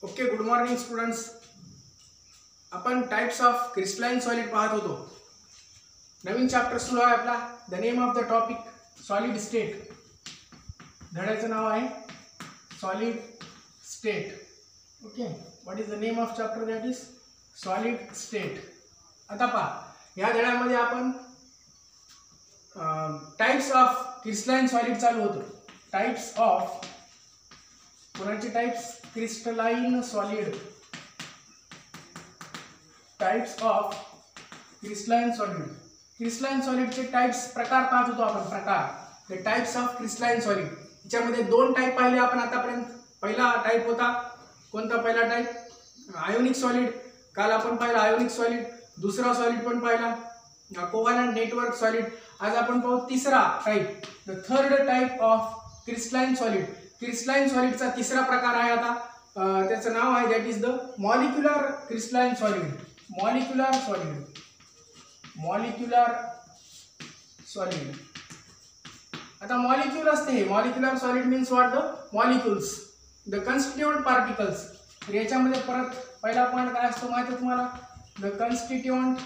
Okay, good morning students. आपण types of crystalline solid पाहत होतो. नवीन चॅप्टर सुरू आहे आपला. The name of the topic solid state. धड्याचं नाव आहे solid state. Okay, what is the name of chapter? That is solid state. आता पहा, या धड्यामध्ये आपण टाइप्स ऑफ क्रिस्टलाइन सॉलिड चालू होतो. टाइप्स ऑफ कोणाचे types? Crystalline solid. Types of crystalline solid. Crystalline सॉलिडचे टाइप्स प्रकार पाहत होतो आपण. प्रकार, the types of crystalline solid. याच्यामध्ये दोन टाइप पाहिले आपण आतापर्यंत. पहिला टाइप होता कोणता? पहिला टाइप आयोनिक सॉलिड. काल आपण पाहिला आयोनिक सॉलिड. दुसरा सॉलिड पण पाहिला कोव्हॅलेंट नेटवर्क सॉलिड. आज आपण पाहू तिसरा type, the third type of crystalline solid. Crystalline सॉलिडचा तिसरा प्रकार आहे आता. त्याचं नाव आहे that is the molecular crystalline solid. Molecular solid. Molecular solid. आता मॉलिक्यूल असते हे. Molecular solid means what? The molecules, the constituent particles. तर याच्यामध्ये परत पहिला पॉइंट काय असतो माहिती आहे तुम्हाला? The constituent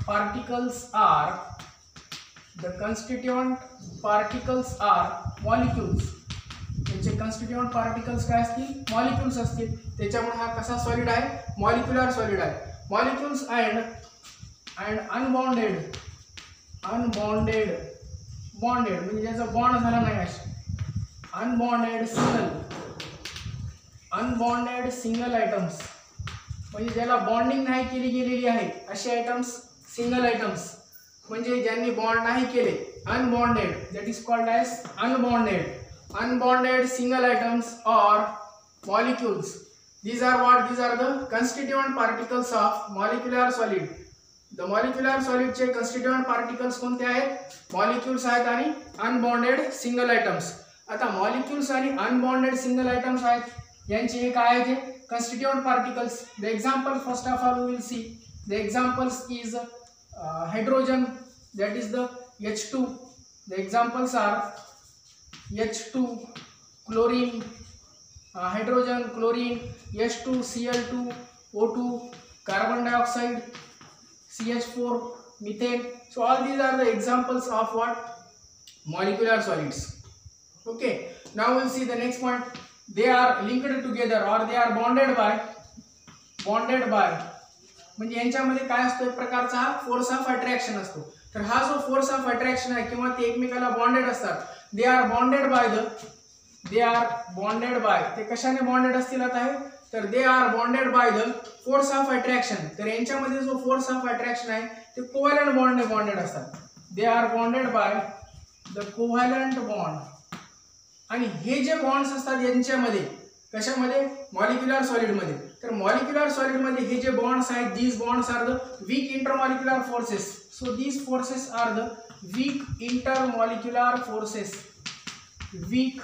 particles are, the constituent particles are molecules. त्याचे कन्स्टिट्यूएंट पार्टिकल्स काय असतील? मॉलिक्युल्स असतील. त्याच्यामुळे हा कसा सॉलिड आहे? मॉलिक्युलर सॉलिड आहे. Molecules and unbonded. Unbonded, bonded म्हणजे ज्याचा बॉन्ड झाला नाही असे. Unbonded single. Unbonded single items म्हणजे ज्याला बॉन्डिंग नाही केली गेलेली आहे असे आयटम्स सिंगल आयटम्स. म्हणजे ज्यांनी बॉन्ड नाही केले, unbonded, that is called as unbonded. Unbonded single atoms or molecules. These are what? These are the constituent particles of molecular solid. The molecular solid चे constituent particles कोणते आहेत? molecules आहेत आणि unbonded single atoms. आता molecules आणि unbonded single atoms आहेत यांचे हे काय आहेत? constituent particles. The example first of all we will see. The examples is hydrogen, that is the H2. The examples are H2, chlorine, hydrogen, chlorine, H2, Cl2, O2, carbon dioxide, CH4, methane. So all these are the examples of what? Molecular solids. Okay, now we'll see the next point. They are linked together or they are bonded by म्हणजे यांच्यामध्ये काय असतो? एक प्रकारचा हा force of attraction असतो. तर हा जो फोर्स ऑफ अट्रॅक्शन आहे किंवा ते एकमेकाला बॉन्डेड असतात. दे आर बॉन्डेड बाय ते कशाने बॉन्डेड असतील आता हे? तर दे are bonded by the force of attraction. तर यांच्यामध्ये जो फोर्स ऑफ अट्रॅक्शन आहे ते कोव्हॅलेंट बॉन्डने बॉन्डेड असतात. They are bonded by the covalent bond. आणि हे जे बॉन्ड्स असतात यांच्यामध्ये कशामध्ये? मॉलिक्युलर सॉलिडमध्ये. तर मॉलिक्युलर सॉलिडमध्ये हे जे बॉन्ड्स आहेत, these bonds are the weak intermolecular forces. So these forces are the weak intermolecular forces. weak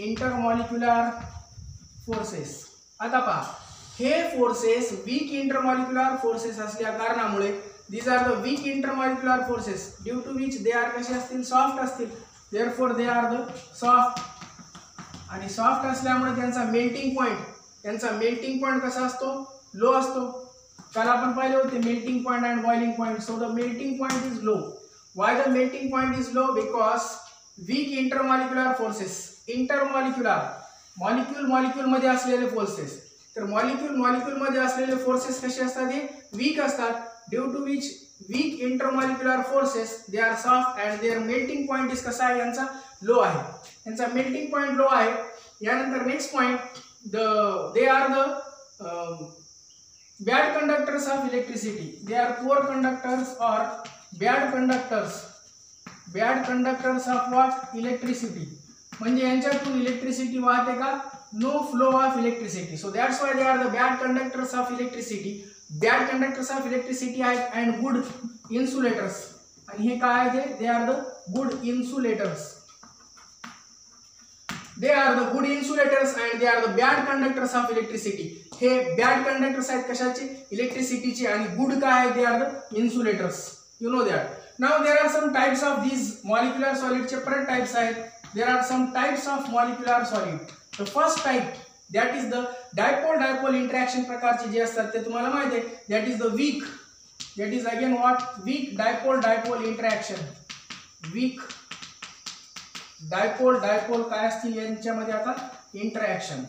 intermolecular forces. आता पहा, हे फोर्सेस वीक इंटरमॉलिक्युलर फोर्सेस असल्या कारणामुळे these are the weak intermolecular forces due to which they are कसे असतील? Soft असतील. therefore they are the soft. आणि soft असल्यामुळे त्यांचा मेल्टिंग पॉइंट कसा असतो? लो असतो. काल आपण पाहिले होते melting point and boiling point. So the melting point is low. Why the melting point is low? Because weak intermolecular forces. Intermolecular molecule मध्ये असलेले फोर्सेस. तर मॉलिक्यूल मध्ये असलेले फोर्सेस कसे असतात? हे वीक असतात. Due to which weak intermolecular forces they are soft and their melting point is कसा आहे? यांचा लो आहे. यांचा मेल्टिंग पॉइंट लो आहे. यानंतर next point, they are the bad conductors of electricity. They are poor conductors or bad conductors of what? Electricity. म्हणजे यांच्यातून electricity वाहते का? No flow of electricity. So that's why they are the bad conductors of electricity. Bad conductors of electricity आहेत and good insulators. आणि हे काय आहे? They are the good insulators. They are the good insulators and they are the bad conductors of electricity. हे bad conductors आहेत कशाचे? इलेक्ट्रिसिटीचे. आणि गुड काय आहे? They are the insulators. You know that. Now there are some types of these molecular सॉलिडचे परत types आहेत. There are some types of molecular solid. The first type, that is the dipole interaction प्रकारचे जे असतात ते तुम्हाला माहिती आहे. That is the weak, that is again what, weak dipole interaction. Weak dipole काय असतील यांच्यामध्ये आता इंटरॅक्शन.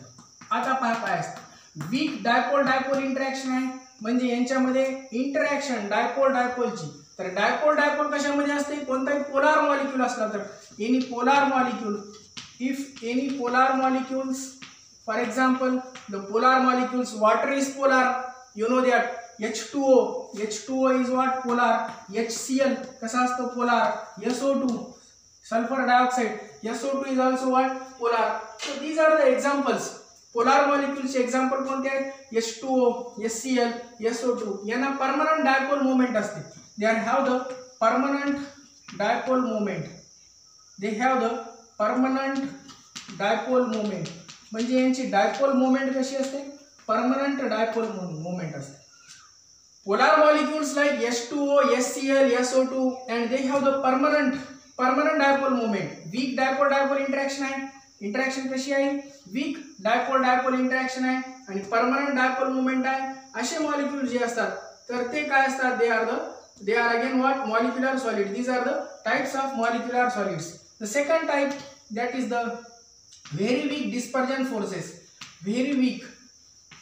आता पहा काय असतं वीक डायपोल इंटरॅक्शन आहे म्हणजे यांच्यामध्ये इंटरॅक्शन डायपोलची. तर डायपोल कशामध्ये असते, कोणताही पोलार मॉलिक्यूल असला तर any polar molecule, if any polar molecules, for example the polar molecules, water is polar, you know that. H2O is what, polar. HCl कसा असतो polar. SO2 sulfur dioxide, SO2 is also what, polar. So these are the examples. Polar मॉलिक्यूल्सचे example कोणते आहेत, H2O, HCl, SO2. यांना permanent dipole moment असते. They have the permanent dipole moment. They have the permanent dipole moment म्हणजे यांची dipole moment कशी असते, permanent dipole moment असते. Polar molecules like H2O, HCl, SO2 and they have the permanent dipole moment. Weak dipole interaction आहे. Interaction कशी आहे, weak dipole interaction आहे आणि परमनंट डायपोल मोमेंट आहे. असे मॉलिक्यूल जे असतात तर ते काय असतात, they are again what, molecular solid. These are the types of molecular solids. The second type that is the very weak dispersion forces. Very weak.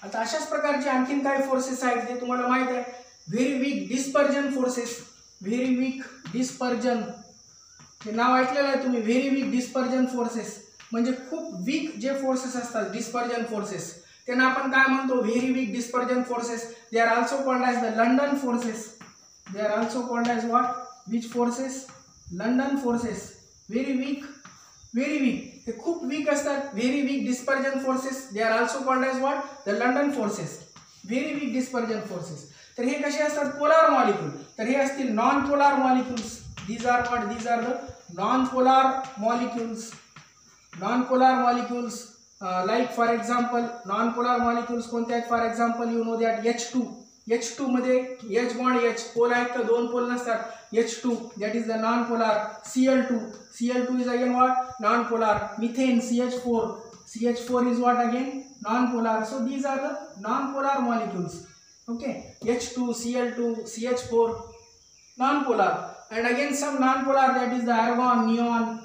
आता अशाच प्रकारचे आणखीन काही फोर्सेस आहेत ते तुम्हाला माहित आहे. Very weak dispersion forces. Very weak dispersion हे नाव ऐकलेलं आहे तुम्ही. व्हेरी वीक डिस्पर्जन फोर्सेस म्हणजे खूप वीक जे फोर्सेस असतात डिस्पर्जन फोर्सेस त्यांना आपण काय म्हणतो, very weak dispersion forces. They are also called as the London forces. They are also called as what, which forces, London forces. Very weak हे खूप वीक असतात. Very weak dispersion forces. They are also called as what, the London forces. Very weak dispersion forces. तर हे कसे असतात, polar molecule. तर हे असतील non polar molecules. These are what, these are the non polar molecules. Non-polar molecules like for example non-polar molecules कोणते आहेत, for example you know that H2 मध्ये H बॉन्ड H पोल आहेत का, दोन pole नसतात. H2 that is the non polar. Cl2 is again what, non polar. Methane CH4 is what again non polar. So these are the non polar molecules. Okay, H2, Cl2, CH4 non polar. and again some non polar, that is the argon, neon.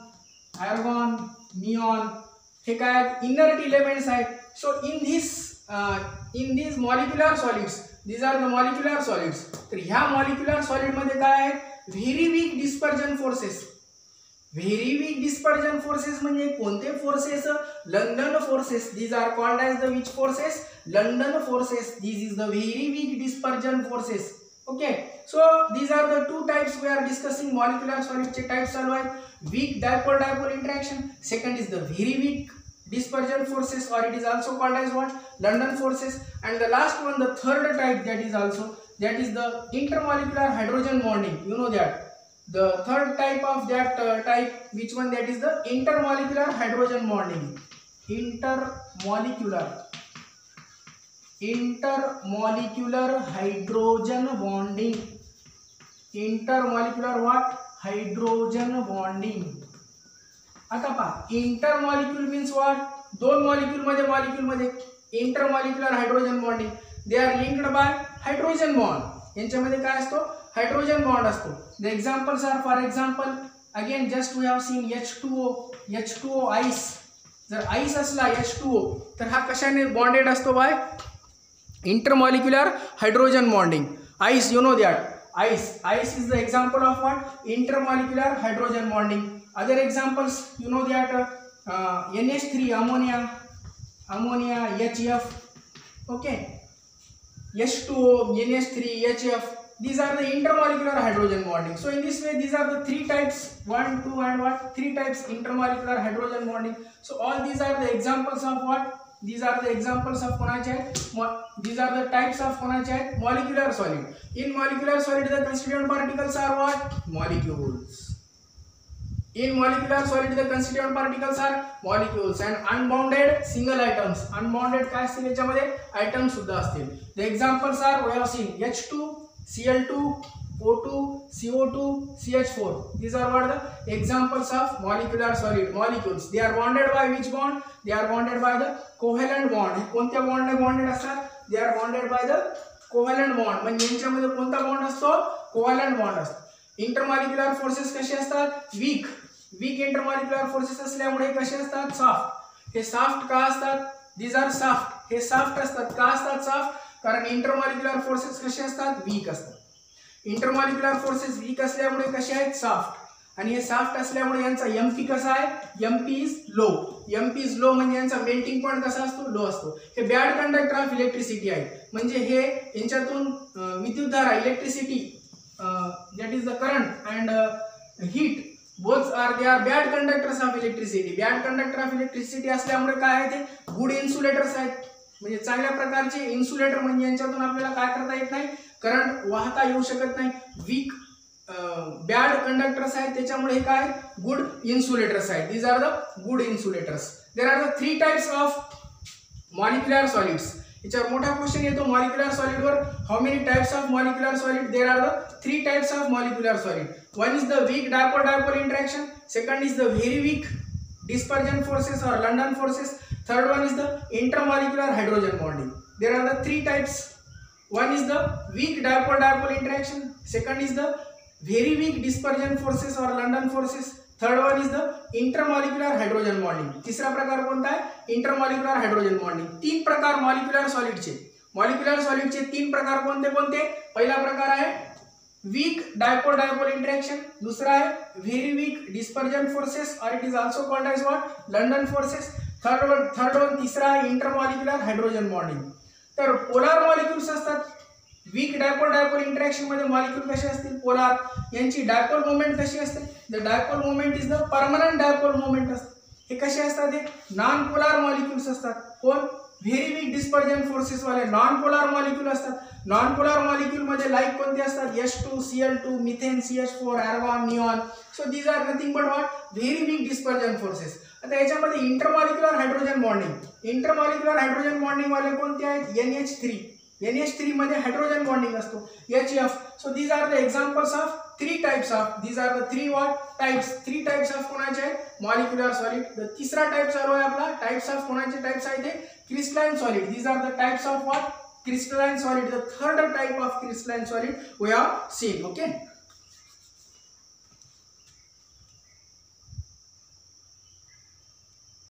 हे काय inert elements आहेत. So in these molecular solids, these are the molecular solids. तर ह्या molecular solid मध्ये काय आहे, very weak dispersion forces. Very weak dispersion forces म्हणजे कोणते forces, London forces. these are called as the which forces, London forces. this is the very weak dispersion forces. okay, so these are the two types we are discussing. molecular solid चे types चालू आहेत. weak dipole interaction. second is the very weak dispersion forces, or it is also called as what, London forces. and the last one, the third type, that is the intermolecular hydrogen bonding. you know that the third type of that type, which one, that is the intermolecular hydrogen bonding. intermolecular hydrogen bonding. intermolecular what, hydrogen bonding. आता पहा, intermolecule means what, दोन molecule मध्ये intermolecular hydrogen bonding. They are linked by hydrogen bond. यांच्यामध्ये काय असतो, hydrogen bond असतो. The examples are, for example again just we have seen H2O ice. जर ice असला H2O तर हा कशाने बॉन्डेड असतो, by intermolecular hydrogen bonding. Ice, you know that. Ice is the example of what, intermolecular hydrogen bonding. Other examples, you know that NH3, ammonia, HF. okay, H2O, NH3, HF. these are the intermolecular hydrogen bonding. So in this way, these are the three types, 1, 2 and what, three types intermolecular hydrogen bonding. So all these are the examples of what, these are the examples of कोणाचे आहेत, these are the types of कोणाचे आहेत, molecular solid. in molecular solid the constituent particles are what, molecules. in molecular solid the constituent particles are molecules. and unbounded single items. unbounded काय असतील याच्यामध्ये, item सुद्धा असतील. the examples are, we have seen H2, Cl2, O2, CO2, CH4. These are what the examples of molecular solid molecules. They are bonded by which bond? They are bonded by the covalent bond. कोणत्या बॉन्डने bonded असतात? They are bonded by the covalent bond. म्हणजे यांच्यामध्ये कोणता bond असतो? Covalent bond असतो. Intermolecular forces कसे असतात? Weak intermolecular forces असल्यामुळे कसे असतात? सॉफ्ट. हे सॉफ्ट का असतात? These are soft. हे सॉफ्ट असतात. का असतात सॉफ्ट? कारण इंटरमॉलिक्युलर फोर्सेस कसे असतात? वीक असतात. इंटरमॉलिक्युलर फोर्सेस वीक असल्यामुळे कसे आहेत? सॉफ्ट. आणि हे सॉफ्ट असल्यामुळे यांचा एमपी कसा आहे? MP is low. MP is low म्हणजे यांचा मेल्टिंग पॉइंट कसा असतो? लो असतो. हे बॅड कंडक्टर ऑफ इलेक्ट्रिसिटी आहे. म्हणजे हे यांच्यातून विद्युतधारा electricity that is the current and heat both are they are bad conductors of electricity. Bad conductor of electricity असल्यामुळे काय आहे ते? गुड इन्सुलेटर्स आहेत. म्हणजे चांगल्या प्रकारचे इन्सुलेटर. म्हणजे यांच्यातून आपल्याला काय करता येत नाही? करंट वाहता येऊ शकत नाही. वीक बॅड कंडक्टर्स आहेत त्याच्यामुळे हे काय? गुड इन्सुलेटर्स आहेत. These are the good insulators. There are the 3 types of molecular solids. याच्यावर मोठा क्वेश्चन येतो मॉलिक्युलर सॉलिड वर. How many types of molecular solid? There are the 3 types of molecular solid. One is the weak dipole-dipole interaction. Second is the very weak dispersion forces or London forces. Third one is the intermolecular hydrogen bonding. There are the 3 types. One is the weak dipole-dipole interaction. Second is the very weak dispersion forces or London forces. Third one is the intermolecular hydrogen bonding. तीसरा प्रकार कोणता आहे? Intermolecular hydrogen bonding. 3 प्रकार molecular सॉलिडचे. Molecular सॉलिडचे 3 प्रकार कोणते कोणते? पहिला प्रकार आहे वीक डायपोल डायपोल इंटरेक्शन. दूसरा है वेरी वीक डिस्पर्जन फोर्सेस और it is also called as what? London forces. Third one तीसरा है इंटरमॉलिक्युलर हायड्रोजन बॉन्डिंग. तर पोलार मॉलिक्युल्स असतात. वीक डायपोल डायपोल इंटरेक्शन मध्ये मॉलिक्युल कसे असतील? पोलार. यांची डायपोल मोमेंट कशी असते? The dipole moment is the permanent dipole moment असते. हे कसे असतात? हे नॉन पोलार मॉलिक्युल्स असतात. कोण? व्हेरी वीक डिस्पर्जन फोर्सेस वाले नॉन पोलार मॉलिक्यूल असतात. नॉन पोलार मॉलिक्यूल मध्ये लाईक कोणते असतात? H2, Cl2, methane, CH4, argon, neon. So these are nothing but what? Very weak dispersion forces. आता याच्यामध्ये intermolecular hydrogen bonding. Intermolecular hydrogen bonding वाले कोणते आहेत? NH3. NH3 मध्ये हायड्रोजन बॉन्डिंग असतो. HF. So these are the examples of 3 types of. These are the 3 what? Types. 3 types of कोणाचे आहेत? Molecular solid. The तिसरा टाइप चालू आहे आपला. टाइप्स ऑफ कोणाचे टाइप्स आहेत ते? Crystalline solid. These are the types of what? Crystalline solid. The third type of crystalline solid we have seen. Okay.